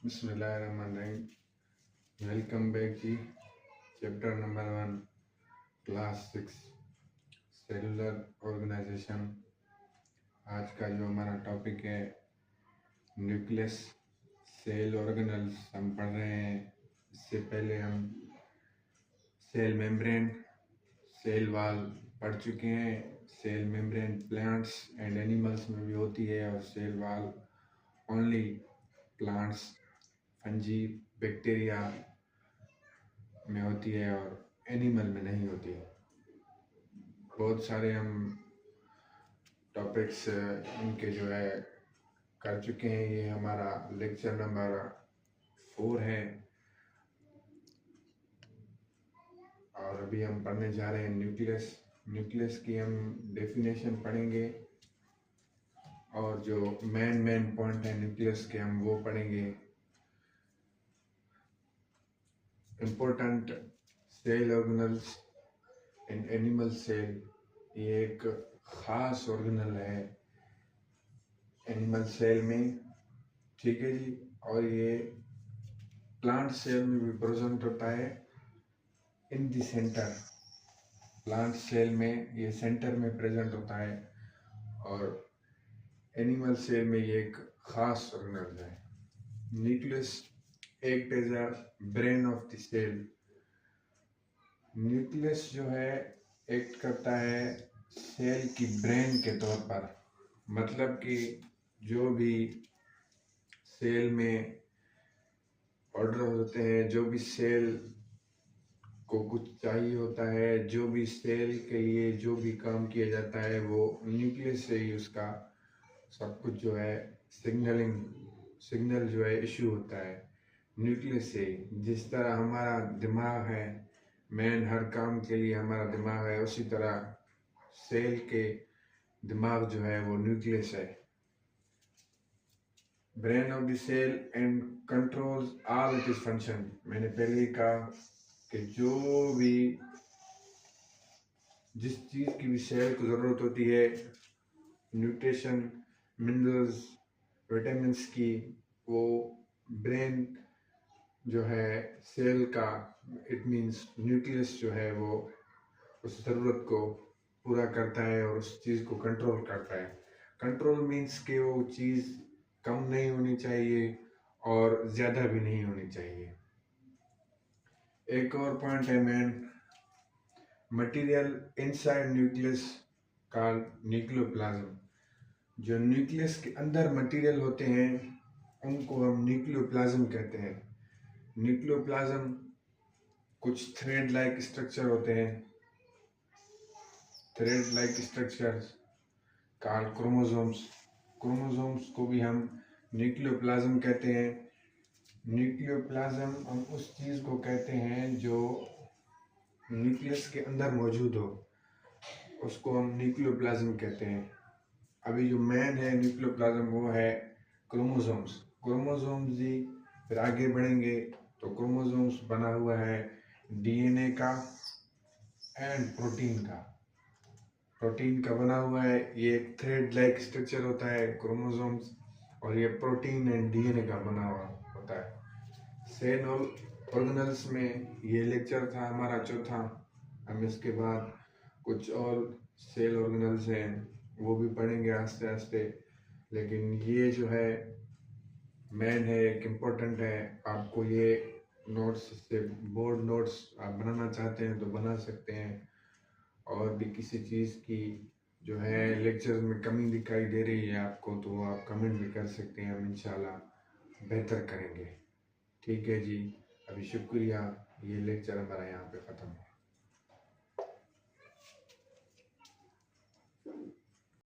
बिस्मिल्लाहिर्रहमानिर्रहीम। Welcome back ji. Chapter number 1 class 6 cellular organisation. आज का जो हमारा टॉपिक है न्यूक्लियस सेल ऑर्गेनल्स हम पढ़ रहे हैं। इससे पहले हम सेल मेम्ब्रेन सेल वॉल पढ़ चुके हैं। Cell membrane plants and animals में भी होती है और cell wall only plants fungi bacteria में होती है और एनिमल में नहीं होती है। बहुत सारे हम टॉपिक्स इनके जो है कर चुके हैं। ये हमारा लेक्चर नंबर 4 है और अभी हम पढ़ने जा रहे हैं न्यूक्लियस की हम डेफिनेशन पढ़ेंगे और जो मेन पॉइंट है न्यूक्लियस के हम वो पढ़ेंगे। Important cell organelles in animal cell, ये एक ख़ास ऑर्गेनल है एनिमल सेल में, ठीक है जी। और ये प्लांट सेल में भी प्रेजेंट होता है in the center. Plant cell में ये सेंटर में प्रेजेंट होता है और एनिमल सेल में ये एक ख़ास ऑर्गेनल है। Nucleus act as a brain of the cell. Nucleus जो है एक्ट करता है सेल की ब्रेन के तौर पर। मतलब कि जो भी सेल में ऑर्डर होते हैं, जो भी सेल को कुछ चाहिए होता है, जो भी सेल के लिए जो भी काम किया जाता है, वो न्यूक्लियस से ही उसका सब कुछ जो है सिग्नल जो है इशू होता है न्यूक्लियस से ही। जिस तरह हमारा दिमाग है मेन हर काम के लिए हमारा दिमाग है, उसी तरह सेल के दिमाग जो है वो न्यूक्लियस है। Brain of the cell and controls all it is function. मैंने पहले ही कहा कि जो भी जिस चीज़ की भी सेल को ज़रूरत होती है, न्यूट्रिशन, मिनरल्स, विटामिन्स की, वो ब्रेन जो है सेल का, इट मीन्स न्यूक्लियस जो है वो उस ज़रूरत को पूरा करता है और उस चीज़ को कंट्रोल करता है। कंट्रोल मीन्स कि वो चीज़ कम नहीं होनी चाहिए और ज़्यादा भी नहीं होनी चाहिए। एक और पॉइंट है मेन, मटेरियल इनसाइड न्यूक्लियस का न्यूक्लियोप्लाज्म। जो न्यूक्लियस के अंदर मटेरियल होते हैं उनको हम न्यूक्लियोप्लाज्म कहते हैं। न्यूक्लियोप्लाज्म कुछ थ्रेड लाइक स्ट्रक्चर होते हैं, thread like structures called chromosomes. Chromosomes को भी हम न्यूक्लियोप्लाज्म कहते हैं। न्यूक्लियोप्लाज्म हम उस चीज़ को कहते हैं जो न्यूक्लियस के अंदर मौजूद हो, उसको हम न्यूक्लियोप्लाज्म कहते हैं। अभी जो मेन है न्यूक्लियोप्लाज्म वो है क्रोमोसोम्स। क्रोमोसोम्स जी फिर आगे बढ़ेंगे तो क्रोमोसोम्स बना हुआ है डीएनए का एंड प्रोटीन का बना हुआ है। ये एक थ्रेड लाइक स्ट्रक्चर होता है क्रोमोसोम्स, और ये प्रोटीन एंड डीएनए का बना हुआ होता है। सेल ऑर्गेनल्स में ये लेक्चर था हमारा चौथा। हम इसके बाद कुछ और सेल ऑर्गेनल्स हैं वो भी पढ़ेंगे आस्ते आस्ते, लेकिन ये जो है मेन है, एक इम्पोर्टेंट है। आपको ये नोट्स से बोर्ड नोट्स आप बनाना चाहते हैं तो बना सकते हैं। और भी किसी चीज़ की जो है लेक्चर में कमी दिखाई दे रही है आपको तो आप कमेंट भी कर सकते हैं, हम इंशाल्लाह बेहतर करेंगे। ठीक है जी, अभी शुक्रिया। ये लेक्चर हमारा यहाँ पे ख़त्म है।